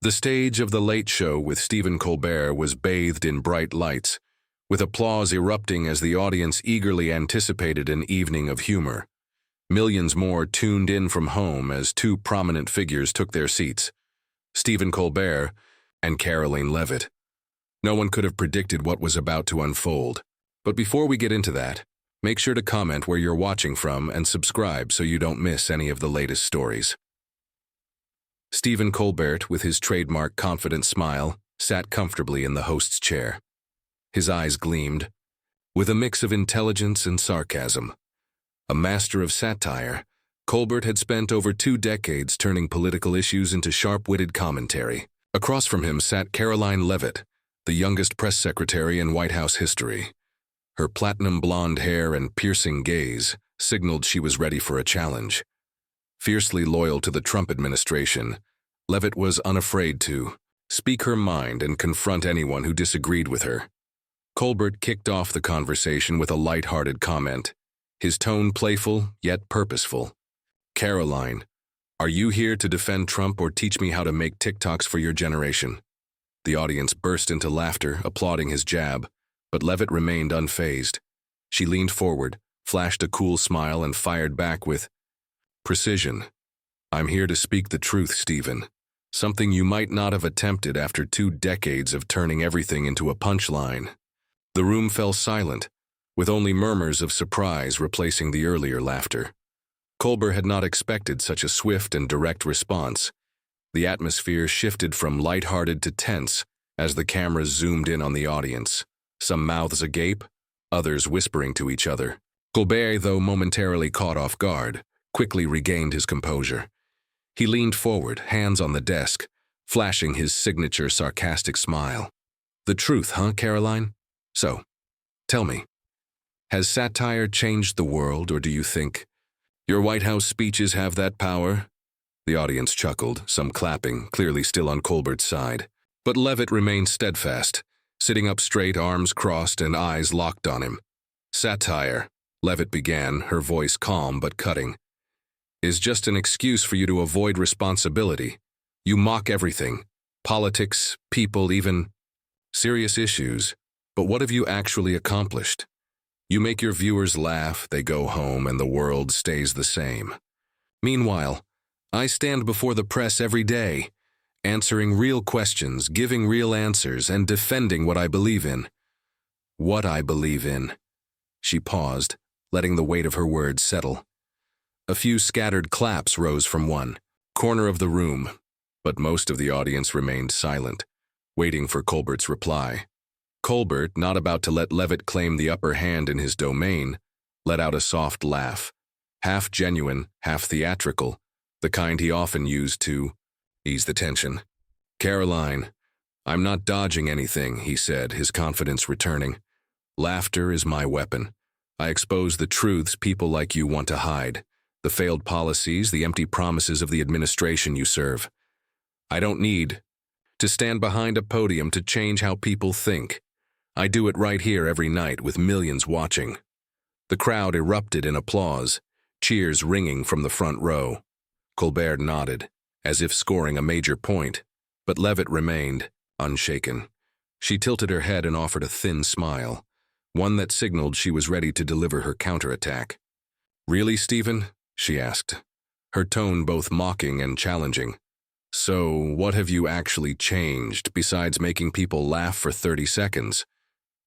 The stage of The Late Show with Stephen Colbert was bathed in bright lights, with applause erupting as the audience eagerly anticipated an evening of humor. Millions more tuned in from home as two prominent figures took their seats, Stephen Colbert and Caroline Leavitt. No one could have predicted what was about to unfold. But before we get into that, make sure to comment where you're watching from and subscribe so you don't miss any of the latest stories. Stephen Colbert, with his trademark confident smile, sat comfortably in the host's chair. His eyes gleamed, with a mix of intelligence and sarcasm. A master of satire, Colbert had spent over 2 decades turning political issues into sharp-witted commentary. Across from him sat Caroline Leavitt, the youngest press secretary in White House history. Her platinum blonde hair and piercing gaze signaled she was ready for a challenge. Fiercely loyal to the Trump administration, Leavitt was unafraid to speak her mind and confront anyone who disagreed with her. Colbert kicked off the conversation with a light-hearted comment, his tone playful yet purposeful. "Caroline, are you here to defend Trump or teach me how to make TikToks for your generation?" The audience burst into laughter, applauding his jab, but Leavitt remained unfazed. She leaned forward, flashed a cool smile, and fired back with precision. "I'm here to speak the truth, Stephen. Something you might not have attempted after 2 decades of turning everything into a punchline." The room fell silent, with only murmurs of surprise replacing the earlier laughter. Colbert had not expected such a swift and direct response. The atmosphere shifted from light-hearted to tense as the cameras zoomed in on the audience, some mouths agape, others whispering to each other. Colbert, though momentarily caught off guard, quickly regained his composure. He leaned forward, hands on the desk, flashing his signature sarcastic smile. "The truth, huh, Caroline? So, tell me, has satire changed the world, or do you think your White House speeches have that power?" The audience chuckled, some clapping, clearly still on Colbert's side. But Leavitt remained steadfast, sitting up straight, arms crossed, and eyes locked on him. "Satire," Leavitt began, her voice calm but cutting, "is just an excuse for you to avoid responsibility. You mock everything, politics, people, even serious issues. But what have you actually accomplished? You make your viewers laugh, they go home, and the world stays the same. Meanwhile, I stand before the press every day, answering real questions, giving real answers, and defending what I believe in." "What I believe in." She paused, letting the weight of her words settle. A few scattered claps rose from one corner of the room, but most of the audience remained silent, waiting for Colbert's reply. Colbert, not about to let Leavitt claim the upper hand in his domain, let out a soft laugh, half genuine, half theatrical, the kind he often used to ease the tension. "Caroline, I'm not dodging anything," he said, his confidence returning. "Laughter is my weapon. I expose the truths people like you want to hide, the failed policies, the empty promises of the administration you serve. I don't need to stand behind a podium to change how people think. I do it right here every night with millions watching." The crowd erupted in applause, cheers ringing from the front row. Colbert nodded, as if scoring a major point, but Leavitt remained unshaken. She tilted her head and offered a thin smile, one that signaled she was ready to deliver her counterattack. "Really, Stephen?" she asked, her tone both mocking and challenging. "So, what have you actually changed, besides making people laugh for 30 seconds?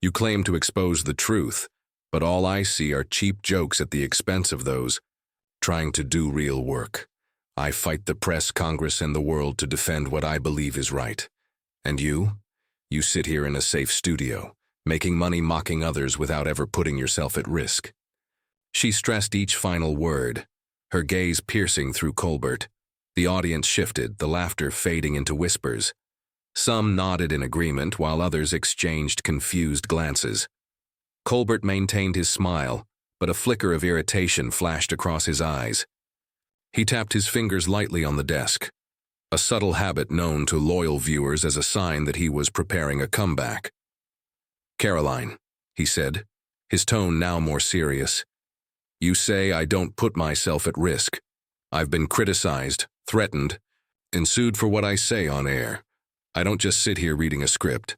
You claim to expose the truth, but all I see are cheap jokes at the expense of those trying to do real work. I fight the press, Congress, and the world to defend what I believe is right. And you? You sit here in a safe studio, making money mocking others without ever putting yourself at risk." She stressed each final word, her gaze piercing through Colbert. The audience shifted, the laughter fading into whispers. Some nodded in agreement, while others exchanged confused glances. Colbert maintained his smile, but a flicker of irritation flashed across his eyes. He tapped his fingers lightly on the desk, a subtle habit known to loyal viewers as a sign that he was preparing a comeback. "Caroline," he said, his tone now more serious, "you say I don't put myself at risk. I've been criticized, threatened, and sued for what I say on air. I don't just sit here reading a script.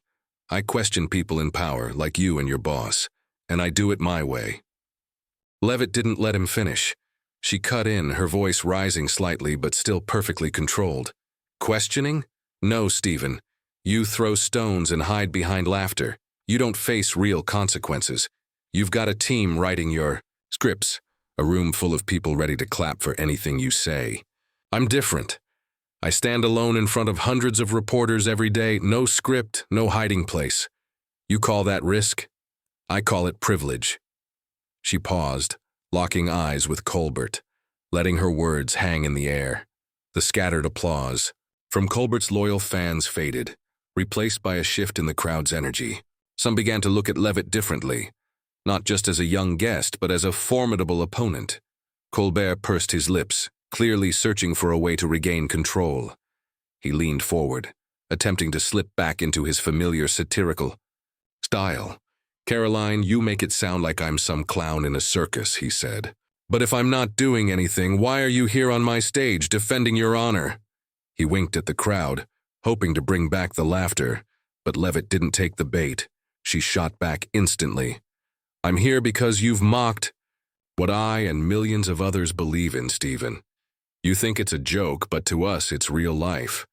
I question people in power, like you and your boss, and I do it my way." Leavitt didn't let him finish. She cut in, her voice rising slightly but still perfectly controlled. "Questioning? No, Stephen. You throw stones and hide behind laughter. You don't face real consequences. You've got a team writing your scripts, a room full of people ready to clap for anything you say. I'm different. I stand alone in front of hundreds of reporters every day, no script, no hiding place. You call that risk? I call it privilege." She paused, locking eyes with Colbert, letting her words hang in the air. The scattered applause from Colbert's loyal fans faded, replaced by a shift in the crowd's energy. Some began to look at Leavitt differently, not just as a young guest, but as a formidable opponent. Colbert pursed his lips, clearly searching for a way to regain control. He leaned forward, attempting to slip back into his familiar satirical style. "Caroline, you make it sound like I'm some clown in a circus," he said. "But if I'm not doing anything, why are you here on my stage defending your honor?" He winked at the crowd, hoping to bring back the laughter, but Leavitt didn't take the bait. She shot back instantly. "I'm here because you've mocked what I and millions of others believe in, Stephen. You think it's a joke, but to us it's real life.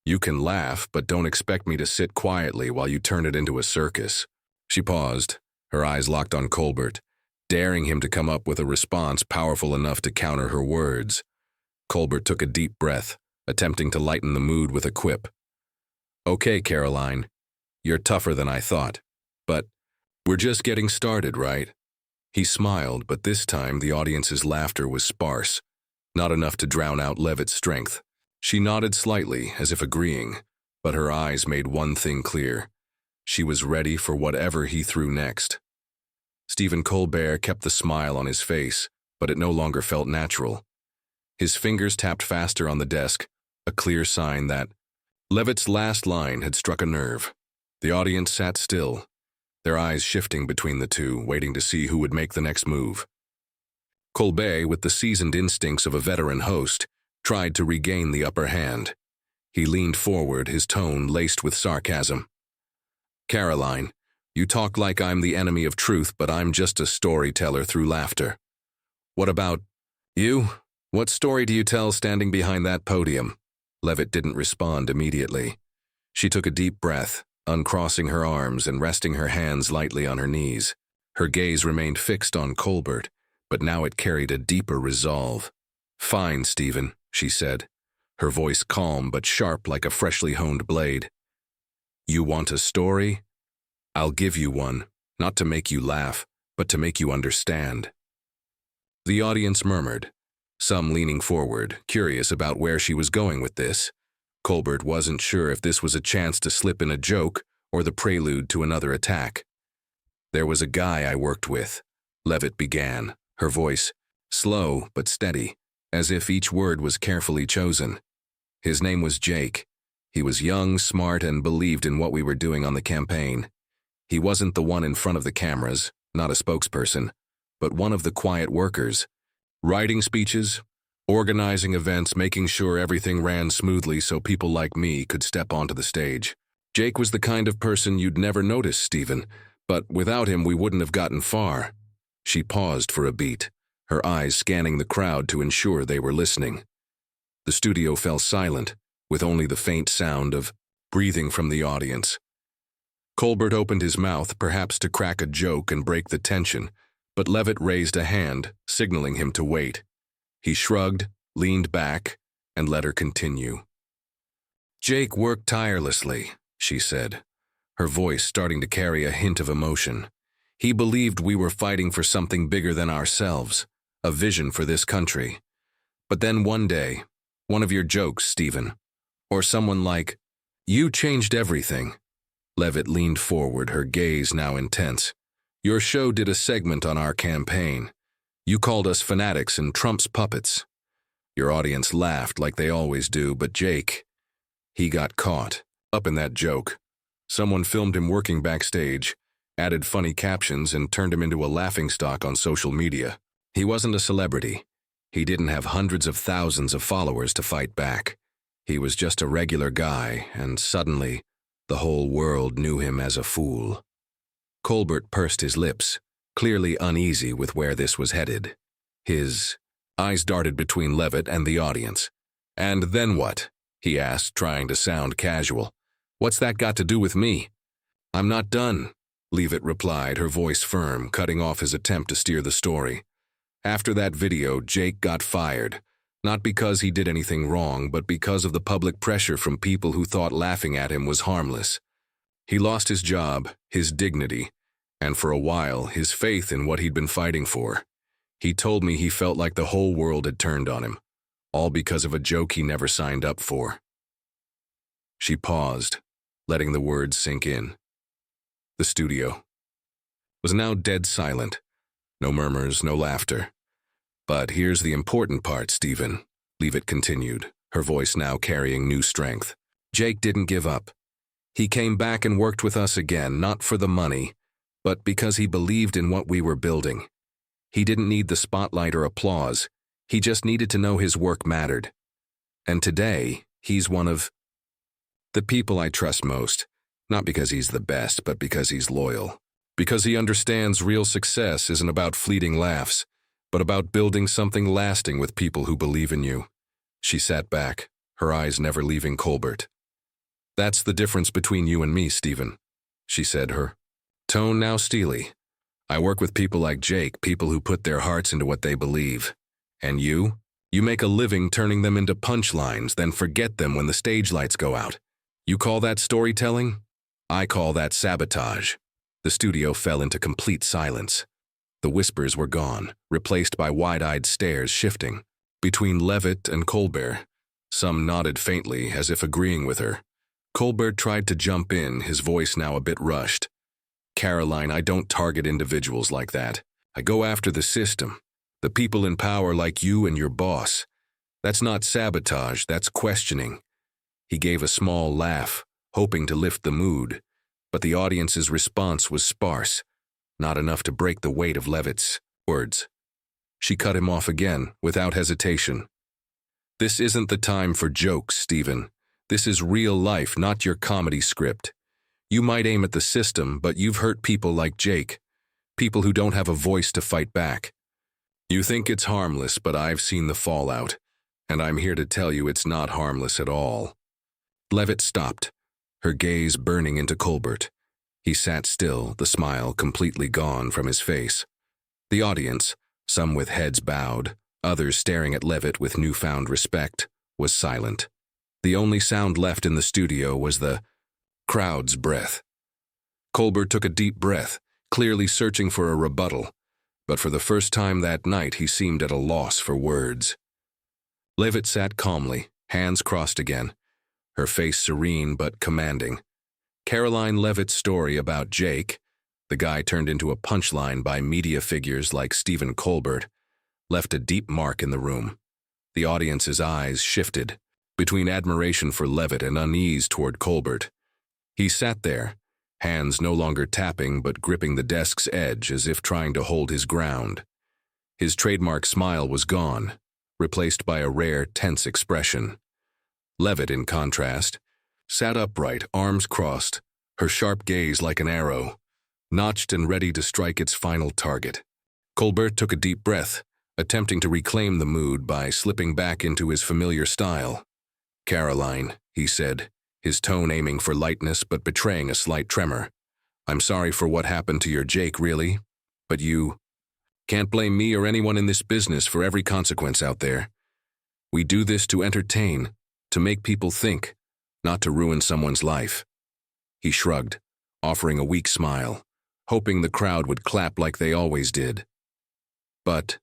You can laugh, but don't expect me to sit quietly while you turn it into a circus." She paused, her eyes locked on Colbert, daring him to come up with a response powerful enough to counter her words. Colbert took a deep breath, attempting to lighten the mood with a quip. "Okay, Caroline, you're tougher than I thought, but we're just getting started, right?" He smiled, but this time the audience's laughter was sparse, not enough to drown out Leavitt's strength. She nodded slightly, as if agreeing, but her eyes made one thing clear. She was ready for whatever he threw next. Stephen Colbert kept the smile on his face, but it no longer felt natural. His fingers tapped faster on the desk, a clear sign that Leavitt's last line had struck a nerve. The audience sat still, their eyes shifting between the two, waiting to see who would make the next move. Colbert, with the seasoned instincts of a veteran host, tried to regain the upper hand. He leaned forward, his tone laced with sarcasm. "Caroline, you talk like I'm the enemy of truth, but I'm just a storyteller through laughter. What about you? What story do you tell standing behind that podium?" Leavitt didn't respond immediately. She took a deep breath, uncrossing her arms and resting her hands lightly on her knees. Her gaze remained fixed on Colbert, but now it carried a deeper resolve. "Fine, Stephen," she said, her voice calm but sharp like a freshly honed blade. "You want a story? I'll give you one, not to make you laugh, but to make you understand." The audience murmured, some leaning forward, curious about where she was going with this. Colbert wasn't sure if this was a chance to slip in a joke or the prelude to another attack. "There was a guy I worked with," Leavitt began, her voice slow but steady, as if each word was carefully chosen. "His name was Jake. He was young, smart, and believed in what we were doing on the campaign. He wasn't the one in front of the cameras, not a spokesperson, but one of the quiet workers, writing speeches, organizing events, making sure everything ran smoothly so people like me could step onto the stage. Jake was the kind of person you'd never notice, Stephen, but without him we wouldn't have gotten far." She paused for a beat, her eyes scanning the crowd to ensure they were listening. The studio fell silent, with only the faint sound of breathing from the audience. Colbert opened his mouth, perhaps to crack a joke and break the tension, but Leavitt raised a hand, signaling him to wait. He shrugged, leaned back, and let her continue. "Jake worked tirelessly," she said, her voice starting to carry a hint of emotion. "He believed we were fighting for something bigger than ourselves, a vision for this country. But then one day, one of your jokes, Stephen, or someone like, you changed everything." Leavitt leaned forward, her gaze now intense. "Your show did a segment on our campaign. You called us fanatics and Trump's puppets. Your audience laughed like they always do, but Jake, he got caught up in that joke. Someone filmed him working backstage, added funny captions, and turned him into a laughingstock on social media. He wasn't a celebrity. He didn't have hundreds of thousands of followers to fight back. He was just a regular guy, and suddenly, the whole world knew him as a fool. Colbert pursed his lips, clearly uneasy with where this was headed. His eyes darted between Leavitt and the audience. "And then what?" he asked, trying to sound casual. "What's that got to do with me?" "I'm not done," Leavitt replied, her voice firm, cutting off his attempt to steer the story. "After that video, Jake got fired. Not because he did anything wrong, but because of the public pressure from people who thought laughing at him was harmless. He lost his job, his dignity, and for a while, his faith in what he'd been fighting for. He told me he felt like the whole world had turned on him, all because of a joke he never signed up for." She paused, letting the words sink in. The studio was now dead silent. No murmurs, no laughter. "But here's the important part, Stephen," Leavitt continued, her voice now carrying new strength. "Jake didn't give up. He came back and worked with us again, not for the money, but because he believed in what we were building. He didn't need the spotlight or applause. He just needed to know his work mattered. And today, he's one of the people I trust most, not because he's the best, but because he's loyal. Because he understands real success isn't about fleeting laughs, but about building something lasting with people who believe in you." She sat back, her eyes never leaving Colbert. "That's the difference between you and me, Stephen," she said, her tone now steely. "I work with people like Jake, people who put their hearts into what they believe. And you make a living turning them into punchlines, then forget them when the stage lights go out. You call that storytelling? I call that sabotage." The studio fell into complete silence. The whispers were gone, replaced by wide-eyed stares shifting. Between Leavitt and Colbert, some nodded faintly as if agreeing with her. Colbert tried to jump in, his voice now a bit rushed. "Caroline, I don't target individuals like that. I go after the system, the people in power like you and your boss. That's not sabotage, that's questioning." He gave a small laugh, hoping to lift the mood, but the audience's response was sparse, not enough to break the weight of Leavitt's words. She cut him off again, without hesitation. "This isn't the time for jokes, Stephen. This is real life, not your comedy script. You might aim at the system, but you've hurt people like Jake, people who don't have a voice to fight back. You think it's harmless, but I've seen the fallout, and I'm here to tell you it's not harmless at all." Leavitt stopped, her gaze burning into Colbert. He sat still, the smile completely gone from his face. The audience, some with heads bowed, others staring at Leavitt with newfound respect, was silent. The only sound left in the studio was the crowd's breath. Colbert took a deep breath, clearly searching for a rebuttal, but for the first time that night he seemed at a loss for words. Leavitt sat calmly, hands crossed again, her face serene but commanding. Caroline Leavitt's story about Jake, the guy turned into a punchline by media figures like Stephen Colbert, left a deep mark in the room. The audience's eyes shifted, between admiration for Leavitt and unease toward Colbert. He sat there, hands no longer tapping but gripping the desk's edge as if trying to hold his ground. His trademark smile was gone, replaced by a rare, tense expression. Leavitt, in contrast, sat upright, arms crossed, her sharp gaze like an arrow, notched and ready to strike its final target. Colbert took a deep breath, attempting to reclaim the mood by slipping back into his familiar style. "Caroline," he said, his tone aiming for lightness but betraying a slight tremor. "I'm sorry for what happened to your Jake, really, but you can't blame me or anyone in this business for every consequence out there. We do this to entertain, to make people think, not to ruin someone's life." He shrugged, offering a weak smile, hoping the crowd would clap like they always did. But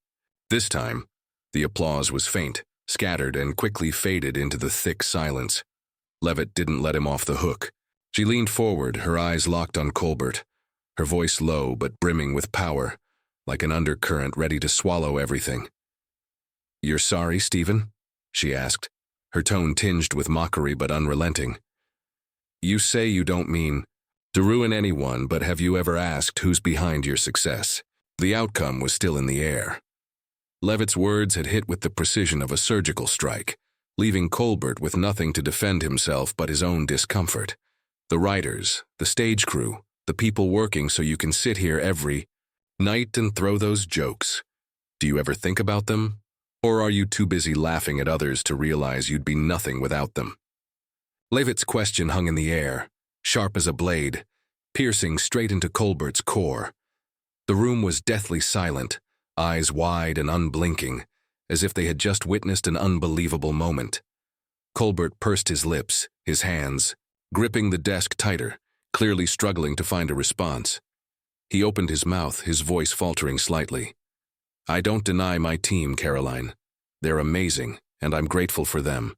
this time, the applause was faint, scattered, and quickly faded into the thick silence. Leavitt didn't let him off the hook. She leaned forward, her eyes locked on Colbert, her voice low but brimming with power, like an undercurrent ready to swallow everything. "You're sorry, Stephen?" she asked, her tone tinged with mockery but unrelenting. "You say you don't mean to ruin anyone, but have you ever asked who's behind your success?" The outcome was still in the air. Leavitt's words had hit with the precision of a surgical strike, leaving Colbert with nothing to defend himself but his own discomfort. The writers, the stage crew, the people working so you can sit here every night and throw those jokes. Do you ever think about them? Or are you too busy laughing at others to realize you'd be nothing without them? Leavitt's question hung in the air, sharp as a blade, piercing straight into Colbert's core. The room was deathly silent, eyes wide and unblinking, as if they had just witnessed an unbelievable moment. Colbert pursed his lips, his hands, gripping the desk tighter, clearly struggling to find a response. He opened his mouth, his voice faltering slightly. "I don't deny my team, Caroline. They're amazing, and I'm grateful for them.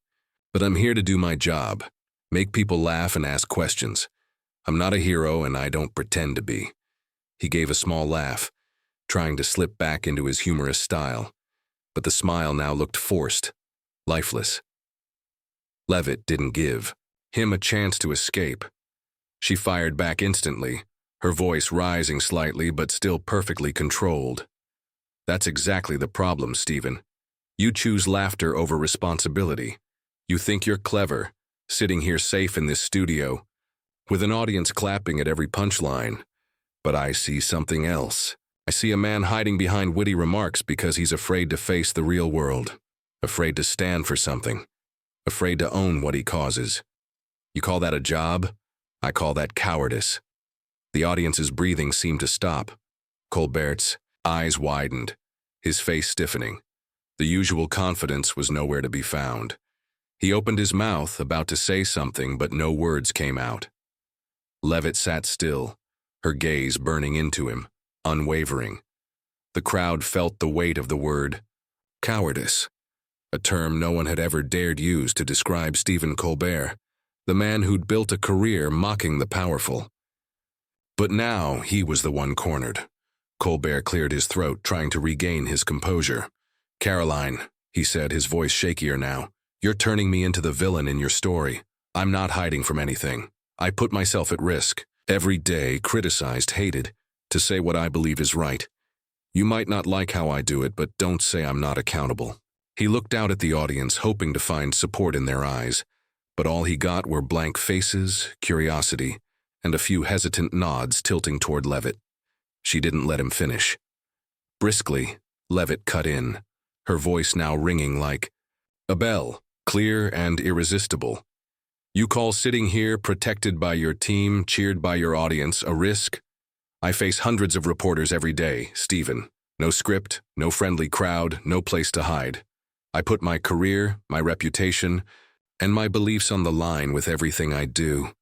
But I'm here to do my job, make people laugh and ask questions. I'm not a hero, and I don't pretend to be." He gave a small laugh, trying to slip back into his humorous style, but the smile now looked forced, lifeless. Leavitt didn't give him a chance to escape. She fired back instantly, her voice rising slightly but still perfectly controlled. "That's exactly the problem, Stephen. You choose laughter over responsibility. You think you're clever, sitting here safe in this studio, with an audience clapping at every punchline. But I see something else. I see a man hiding behind witty remarks because he's afraid to face the real world, afraid to stand for something, afraid to own what he causes. You call that a job? I call that cowardice." The audience's breathing seemed to stop. Colbert's eyes widened, his face stiffening. The usual confidence was nowhere to be found. He opened his mouth, about to say something, but no words came out. Leavitt sat still, her gaze burning into him, unwavering. The crowd felt the weight of the word cowardice, a term no one had ever dared use to describe Stephen Colbert, the man who'd built a career mocking the powerful. But now he was the one cornered. Colbert cleared his throat, trying to regain his composure. "Caroline," he said, his voice shakier now, "you're turning me into the villain in your story. I'm not hiding from anything. I put myself at risk, every day, criticized, hated, to say what I believe is right. You might not like how I do it, but don't say I'm not accountable." He looked out at the audience, hoping to find support in their eyes, but all he got were blank faces, curiosity, and a few hesitant nods tilting toward Leavitt. She didn't let him finish. Briskly, Leavitt cut in, her voice now ringing like a bell, clear and irresistible. "You call sitting here, protected by your team, cheered by your audience, a risk? I face hundreds of reporters every day, Stephen. No script, no friendly crowd, no place to hide. I put my career, my reputation, and my beliefs on the line with everything I do.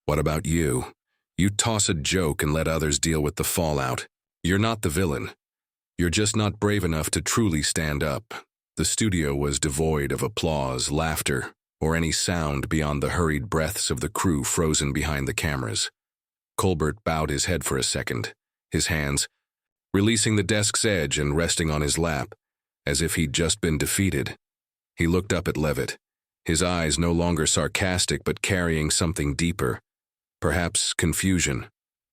What about you? You toss a joke and let others deal with the fallout. You're not the villain. You're just not brave enough to truly stand up." The studio was devoid of applause, laughter, or any sound beyond the hurried breaths of the crew frozen behind the cameras. Colbert bowed his head for a second, his hands releasing the desk's edge and resting on his lap, as if he'd just been defeated. He looked up at Leavitt, his eyes no longer sarcastic but carrying something deeper, perhaps confusion,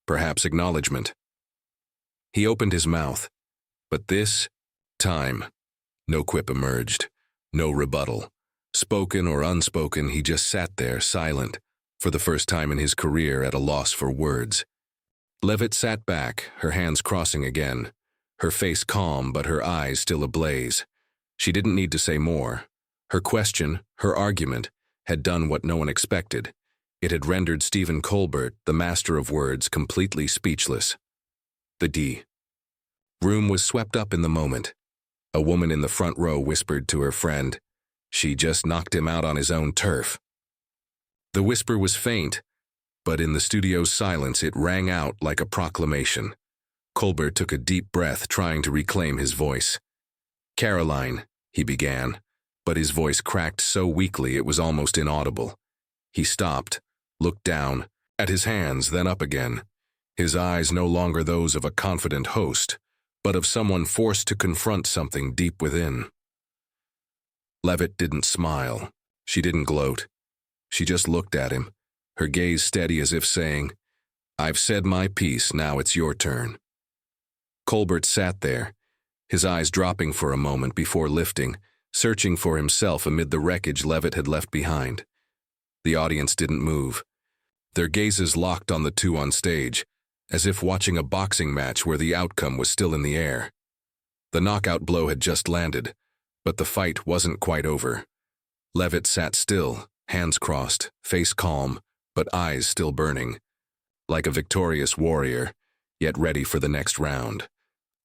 perhaps acknowledgement. He opened his mouth, but this time, no quip emerged, no rebuttal. Spoken or unspoken, he just sat there, silent, for the first time in his career at a loss for words. Leavitt sat back, her hands crossing again, her face calm but her eyes still ablaze. She didn't need to say more. Her question, her argument, had done what no one expected. It had rendered Stephen Colbert, the master of words, completely speechless. The D room was swept up in the moment. A woman in the front row whispered to her friend, "She just knocked him out on his own turf." The whisper was faint, but in the studio's silence it rang out like a proclamation. Colbert took a deep breath, trying to reclaim his voice. "Caroline," he began, but his voice cracked so weakly it was almost inaudible. He stopped, looked down, at his hands, then up again, his eyes no longer those of a confident host, but of someone forced to confront something deep within. Leavitt didn't smile. She didn't gloat. She just looked at him, her gaze steady as if saying, "I've said my piece, now it's your turn." Colbert sat there, his eyes dropping for a moment before lifting, searching for himself amid the wreckage Leavitt had left behind. The audience didn't move. Their gazes locked on the two on stage, as if watching a boxing match where the outcome was still in the air. The knockout blow had just landed, but the fight wasn't quite over. Leavitt sat still, hands crossed, face calm, but eyes still burning, like a victorious warrior, yet ready for the next round.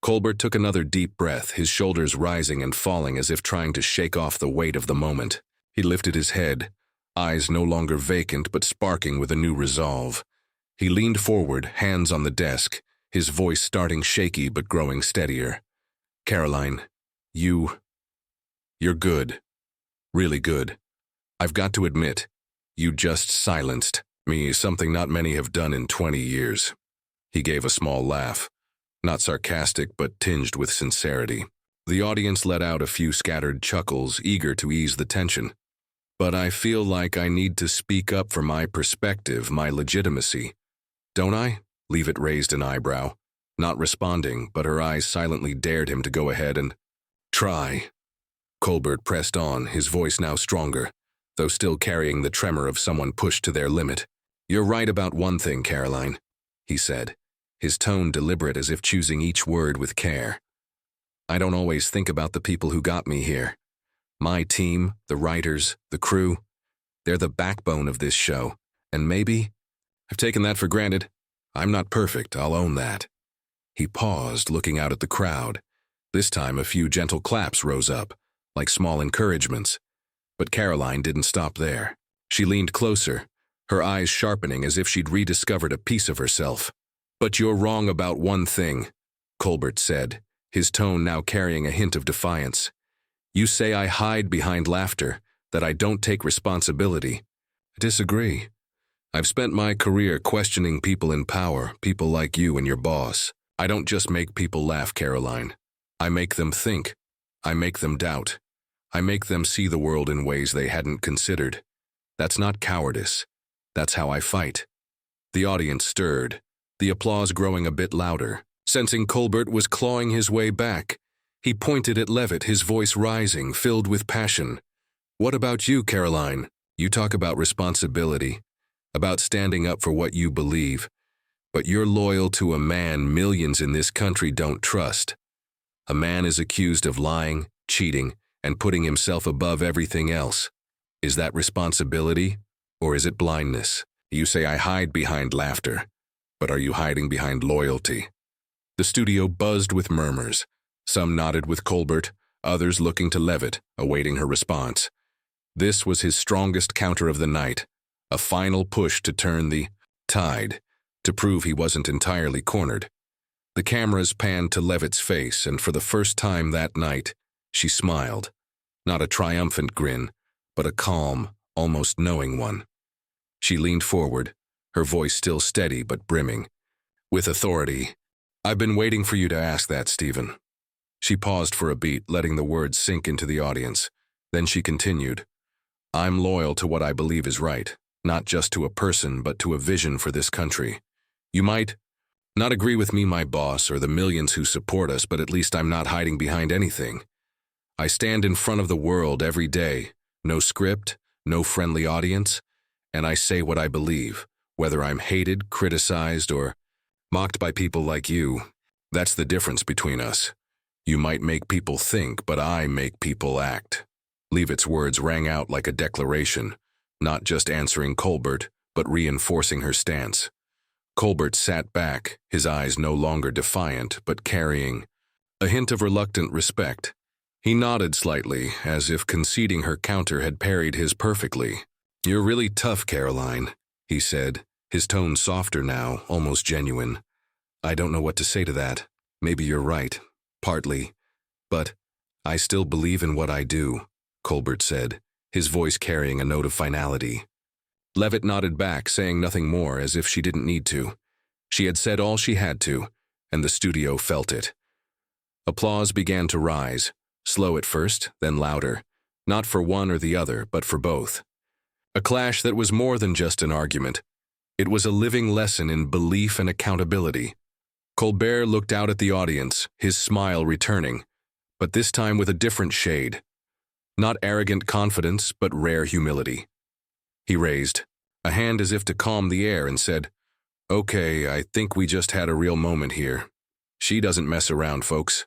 Colbert took another deep breath, his shoulders rising and falling as if trying to shake off the weight of the moment. He lifted his head, eyes no longer vacant but sparking with a new resolve. He leaned forward, hands on the desk, his voice starting shaky but growing steadier. "Caroline, you're good. Really good. I've got to admit, you just silenced me, something not many have done in 20 years. He gave a small laugh, not sarcastic but tinged with sincerity. The audience let out a few scattered chuckles, eager to ease the tension. But I feel like I need to speak up for my perspective, my legitimacy. Don't I? Leavitt raised an eyebrow, not responding, but her eyes silently dared him to go ahead and try. Colbert pressed on, his voice now stronger, though still carrying the tremor of someone pushed to their limit. You're right about one thing, Caroline, he said, his tone deliberate as if choosing each word with care. I don't always think about the people who got me here. My team, the writers, the crew, they're the backbone of this show, and maybe I've taken that for granted. I'm not perfect, I'll own that. He paused, looking out at the crowd. This time a few gentle claps rose up, like small encouragements. But Caroline didn't stop there. She leaned closer, her eyes sharpening as if she'd rediscovered a piece of herself. But you're wrong about one thing, Colbert said, his tone now carrying a hint of defiance. You say I hide behind laughter, that I don't take responsibility. I disagree. I've spent my career questioning people in power, people like you and your boss. I don't just make people laugh, Caroline. I make them think. I make them doubt. I make them see the world in ways they hadn't considered. That's not cowardice. That's how I fight. The audience stirred, the applause growing a bit louder. Sensing Colbert was clawing his way back, he pointed at Leavitt, his voice rising, filled with passion. What about you, Caroline? You talk about responsibility, about standing up for what you believe, but you're loyal to a man millions in this country don't trust. A man is accused of lying, cheating, and putting himself above everything else. Is that responsibility, or is it blindness? You say I hide behind laughter, but are you hiding behind loyalty? The studio buzzed with murmurs. Some nodded with Colbert, others looking to Leavitt, awaiting her response. This was his strongest counter of the night, a final push to turn the tide, to prove he wasn't entirely cornered. The cameras panned to Leavitt's face, and for the first time that night, she smiled. Not a triumphant grin, but a calm, almost knowing one. She leaned forward, her voice still steady but brimming. With authority, I've been waiting for you to ask that, Stephen. She paused for a beat, letting the words sink into the audience. Then she continued, I'm loyal to what I believe is right, not just to a person, but to a vision for this country. You might not agree with me, my boss, or the millions who support us, but at least I'm not hiding behind anything. I stand in front of the world every day, no script, no friendly audience, and I say what I believe, whether I'm hated, criticized, or mocked by people like you. That's the difference between us. You might make people think, but I make people act. Leavitt's words rang out like a declaration, not just answering Colbert, but reinforcing her stance. Colbert sat back, his eyes no longer defiant, but carrying a hint of reluctant respect. He nodded slightly, as if conceding her counter had parried his perfectly. You're really tough, Caroline, he said, his tone softer now, almost genuine. I don't know what to say to that. Maybe you're right. Partly. But I still believe in what I do, Colbert said, his voice carrying a note of finality. Leavitt nodded back, saying nothing more, as if she didn't need to. She had said all she had to, and the studio felt it. Applause began to rise, slow at first, then louder, not for one or the other, but for both. A clash that was more than just an argument. It was a living lesson in belief and accountability. Colbert looked out at the audience, his smile returning, but this time with a different shade. Not arrogant confidence, but rare humility. He raised a hand as if to calm the air and said, "Okay, I think we just had a real moment here. She doesn't mess around, folks."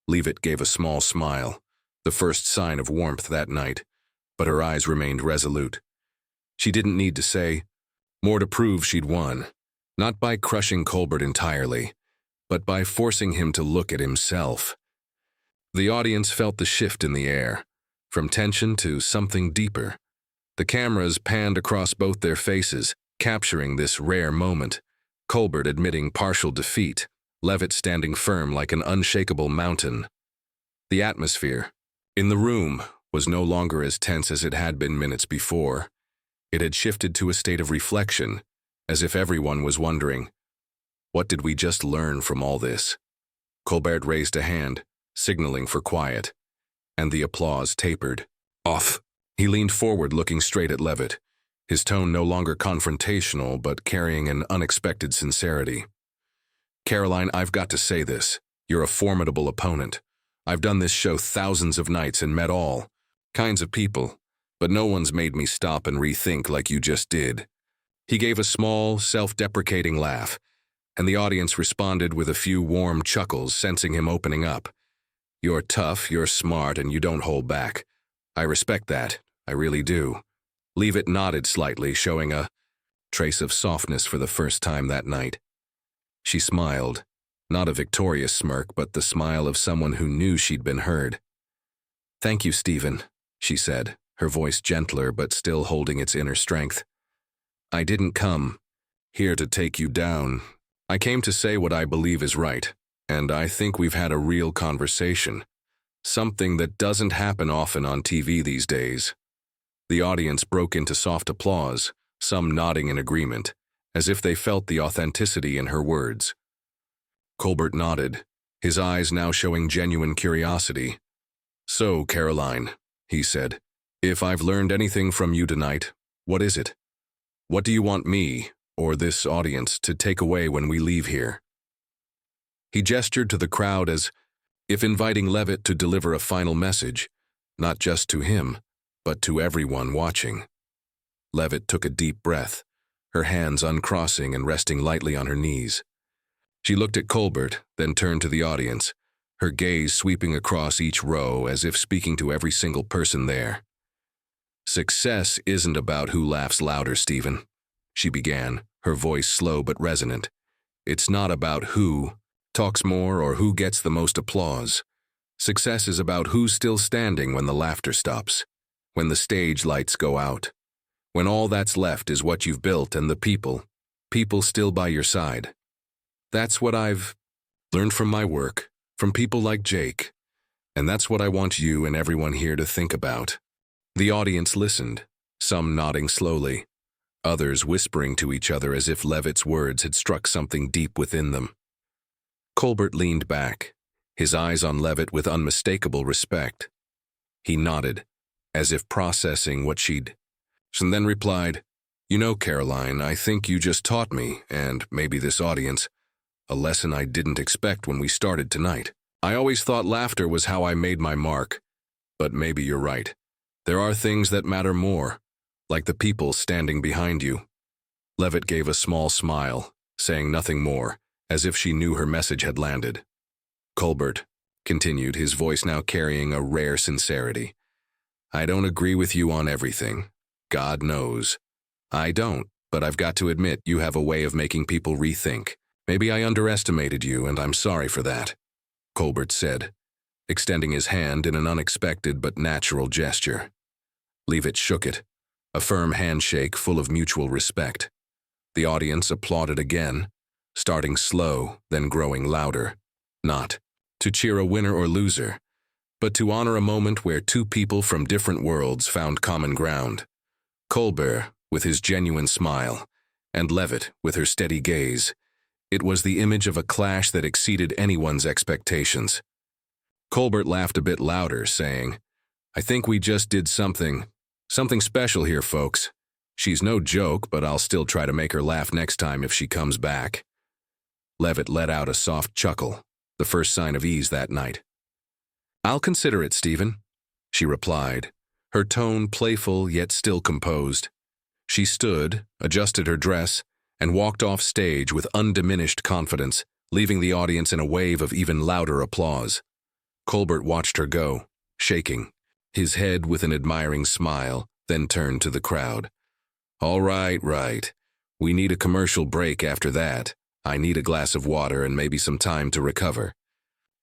Leavitt gave a small smile, the first sign of warmth that night, but her eyes remained resolute. She didn't need to say more to prove she'd won, not by crushing Colbert entirely, but by forcing him to look at himself. The audience felt the shift in the air, from tension to something deeper. The cameras panned across both their faces, capturing this rare moment. Colbert admitting partial defeat, Leavitt standing firm like an unshakable mountain. The atmosphere in the room was no longer as tense as it had been minutes before. It had shifted to a state of reflection, as if everyone was wondering, what did we just learn from all this? Colbert raised a hand, signaling for quiet, and the applause tapered off. He leaned forward, looking straight at Leavitt, his tone no longer confrontational but carrying an unexpected sincerity. "Caroline, I've got to say this. You're a formidable opponent. I've done this show thousands of nights and met all kinds of people, but no one's made me stop and rethink like you just did." He gave a small, self-deprecating laugh, and the audience responded with a few warm chuckles, sensing him opening up. "You're tough, you're smart, and you don't hold back. I respect that, I really do." Leavitt nodded slightly, showing a trace of softness for the first time that night. She smiled, not a victorious smirk, but the smile of someone who knew she'd been heard. "Thank you, Stephen," she said, her voice gentler but still holding its inner strength. "I didn't come here to take you down. I came to say what I believe is right, and I think we've had a real conversation, something that doesn't happen often on TV these days." The audience broke into soft applause, some nodding in agreement, as if they felt the authenticity in her words. Colbert nodded, his eyes now showing genuine curiosity. "So, Caroline," he said, "if I've learned anything from you tonight, what is it? What do you want me, or this audience, to take away when we leave here?" He gestured to the crowd as if inviting Leavitt to deliver a final message, not just to him, but to everyone watching. Leavitt took a deep breath, her hands uncrossing and resting lightly on her knees. She looked at Colbert, then turned to the audience, her gaze sweeping across each row as if speaking to every single person there. "Success isn't about who laughs louder, Stephen," she began, her voice slow but resonant. "It's not about who talks more or who gets the most applause. Success is about who's still standing when the laughter stops, when the stage lights go out, when all that's left is what you've built and the people still by your side. That's what I've learned from my work, from people like Jake, and that's what I want you and everyone here to think about." The audience listened, some nodding slowly, others whispering to each other as if Leavitt's words had struck something deep within them. Colbert leaned back, his eyes on Leavitt with unmistakable respect. He nodded, as if processing what she'd, and then replied, "You know, Caroline, I think you just taught me, and maybe this audience, a lesson I didn't expect when we started tonight. I always thought laughter was how I made my mark, but maybe you're right. There are things that matter more, like the people standing behind you." Leavitt gave a small smile, saying nothing more, as if she knew her message had landed. Colbert continued, his voice now carrying a rare sincerity. "I don't agree with you on everything. God knows. I don't, but I've got to admit you have a way of making people rethink. Maybe I underestimated you, and I'm sorry for that," Colbert said, extending his hand in an unexpected but natural gesture. Leavitt shook it, a firm handshake full of mutual respect. The audience applauded again, starting slow, then growing louder, not to cheer a winner or loser, but to honor a moment where two people from different worlds found common ground. Colbert, with his genuine smile, and Leavitt, with her steady gaze. It was the image of a clash that exceeded anyone's expectations. Colbert laughed a bit louder, saying, "I think we just did something special here, folks. She's no joke, but I'll still try to make her laugh next time if she comes back." Leavitt let out a soft chuckle, the first sign of ease that night. "I'll consider it, Stephen," she replied, her tone playful yet still composed. She stood, adjusted her dress, and walked off stage with undiminished confidence, leaving the audience in a wave of even louder applause. Colbert watched her go, shaking, his head with an admiring smile, then turned to the crowd. All right, right. We need a commercial break after that. I need a glass of water and maybe some time to recover.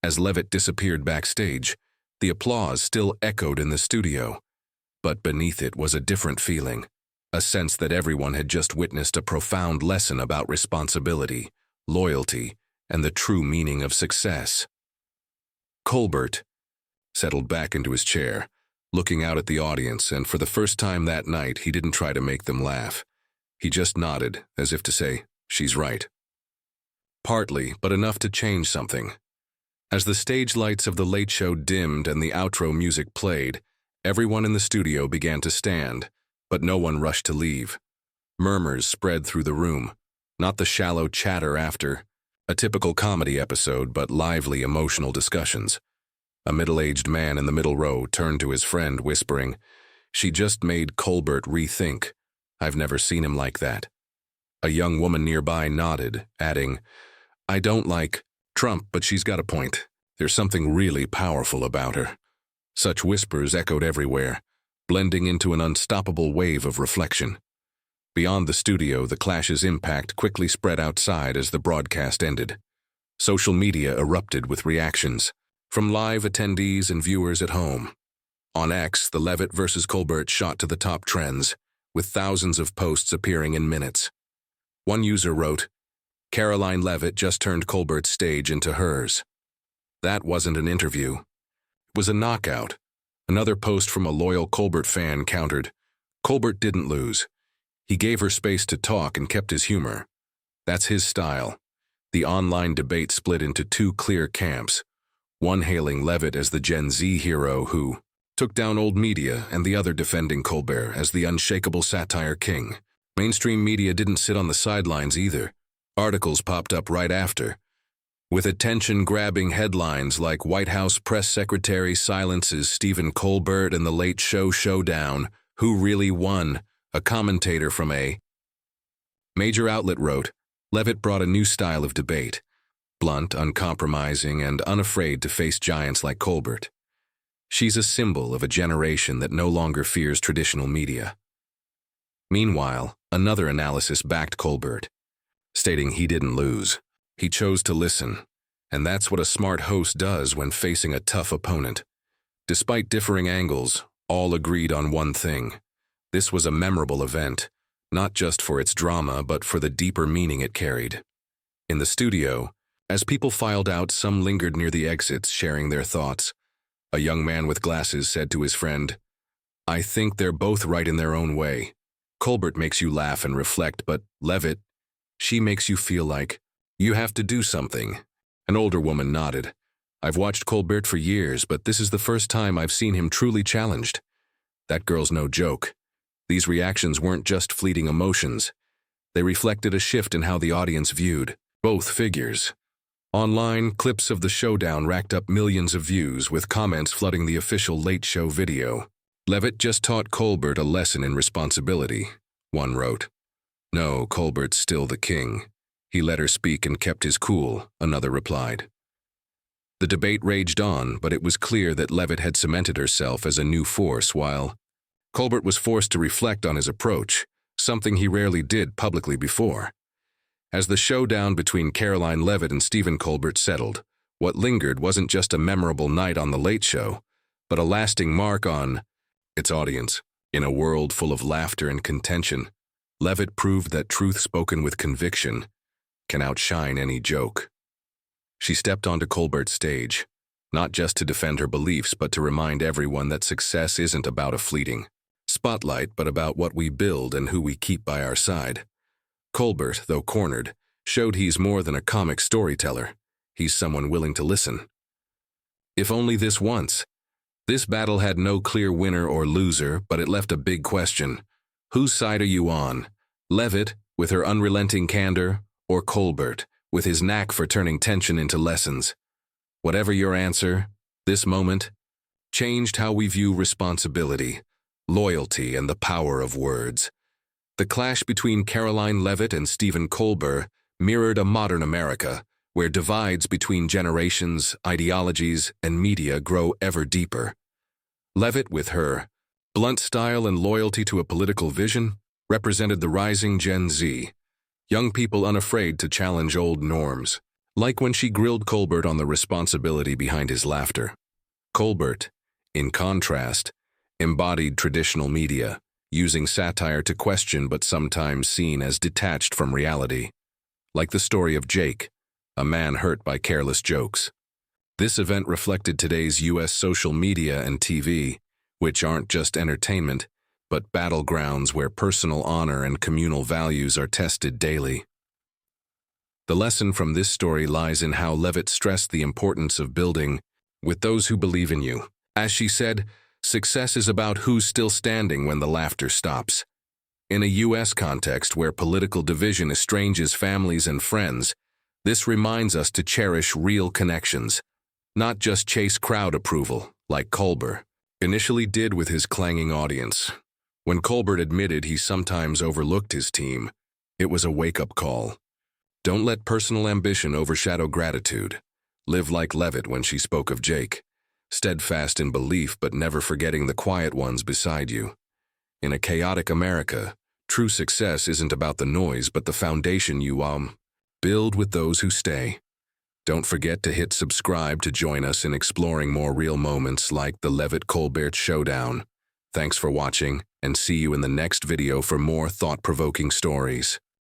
As Leavitt disappeared backstage, the applause still echoed in the studio. But beneath it was a different feeling, a sense that everyone had just witnessed a profound lesson about responsibility, loyalty, and the true meaning of success. Colbert settled back into his chair, looking out at the audience, and for the first time that night, he didn't try to make them laugh. He just nodded, as if to say, she's right. Partly, but enough to change something. As the stage lights of the late show dimmed and the outro music played, everyone in the studio began to stand, but no one rushed to leave. Murmurs spread through the room, not the shallow chatter after, a typical comedy episode, but lively emotional discussions. A middle-aged man in the middle row turned to his friend, whispering, "She just made Colbert rethink. I've never seen him like that." A young woman nearby nodded, adding, "I don't like Trump, but she's got a point. There's something really powerful about her." Such whispers echoed everywhere, blending into an unstoppable wave of reflection. Beyond the studio, the clash's impact quickly spread outside as the broadcast ended. Social media erupted with reactions, from live attendees and viewers at home. On X, the Leavitt versus Colbert shot to the top trends, with thousands of posts appearing in minutes. One user wrote, "Caroline Leavitt just turned Colbert's stage into hers." That wasn't an interview. It was a knockout. Another post from a loyal Colbert fan countered, "Colbert didn't lose. He gave her space to talk and kept his humor." That's his style. The online debate split into two clear camps, one hailing Leavitt as the Gen Z hero who took down old media, and the other defending Colbert as the unshakable satire king. Mainstream media didn't sit on the sidelines either. Articles popped up right after, with attention-grabbing headlines like "White House Press Secretary Silences Stephen Colbert and the Late Show Showdown. Who really won?" A commentator from a major outlet wrote, "Leavitt brought a new style of debate, blunt, uncompromising, and unafraid to face giants like Colbert. She's a symbol of a generation that no longer fears traditional media." Meanwhile, another analysis backed Colbert, stating he didn't lose. He chose to listen, and that's what a smart host does when facing a tough opponent. Despite differing angles, all agreed on one thing. This was a memorable event, not just for its drama, but for the deeper meaning it carried. In the studio, as people filed out, some lingered near the exits, sharing their thoughts. A young man with glasses said to his friend, "I think they're both right in their own way. Colbert makes you laugh and reflect, but Leavitt, she makes you feel like you have to do something." An older woman nodded. "I've watched Colbert for years, but this is the first time I've seen him truly challenged. That girl's no joke." These reactions weren't just fleeting emotions. They reflected a shift in how the audience viewed both figures. Online, clips of the showdown racked up millions of views, with comments flooding the official Late Show video. "Leavitt just taught Colbert a lesson in responsibility," one wrote. "No, Colbert's still the king. He let her speak and kept his cool," another replied. The debate raged on, but it was clear that Leavitt had cemented herself as a new force, while Colbert was forced to reflect on his approach, something he rarely did publicly before. As the showdown between Caroline Leavitt and Stephen Colbert settled, what lingered wasn't just a memorable night on The Late Show, but a lasting mark on its audience. In a world full of laughter and contention, Leavitt proved that truth spoken with conviction can outshine any joke. She stepped onto Colbert's stage, not just to defend her beliefs, but to remind everyone that success isn't about a fleeting spotlight, but about what we build and who we keep by our side. Colbert, though cornered, showed he's more than a comic storyteller. He's someone willing to listen. If only this once. This battle had no clear winner or loser, but it left a big question. Whose side are you on? Leavitt, with her unrelenting candor, or Colbert, with his knack for turning tension into lessons? Whatever your answer, this moment, changed how we view responsibility, loyalty, and the power of words. The clash between Caroline Leavitt and Stephen Colbert mirrored a modern America, where divides between generations, ideologies, and media grow ever deeper. Leavitt, with her blunt style and loyalty to a political vision, represented the rising Gen Z, young people unafraid to challenge old norms, like when she grilled Colbert on the responsibility behind his laughter. Colbert, in contrast, embodied traditional media, using satire to question but sometimes seen as detached from reality, like the story of Jake, a man hurt by careless jokes. This event reflected today's U.S. social media and TV, which aren't just entertainment, but battlegrounds where personal honor and communal values are tested daily. The lesson from this story lies in how Leavitt stressed the importance of building with those who believe in you. As she said, success is about who's still standing when the laughter stops. In a U.S. context where political division estranges families and friends, this reminds us to cherish real connections, not just chase crowd approval, like Colbert initially did with his clanging audience. When Colbert admitted he sometimes overlooked his team, it was a wake-up call. Don't let personal ambition overshadow gratitude. Live like Leavitt when she spoke of Jake, steadfast in belief but never forgetting the quiet ones beside you. In a chaotic America, true success isn't about the noise but the foundation you build with those who stay. Don't forget to hit subscribe to join us in exploring more real moments like the Leavitt-Colbert showdown. Thanks for watching, and see you in the next video for more thought-provoking stories.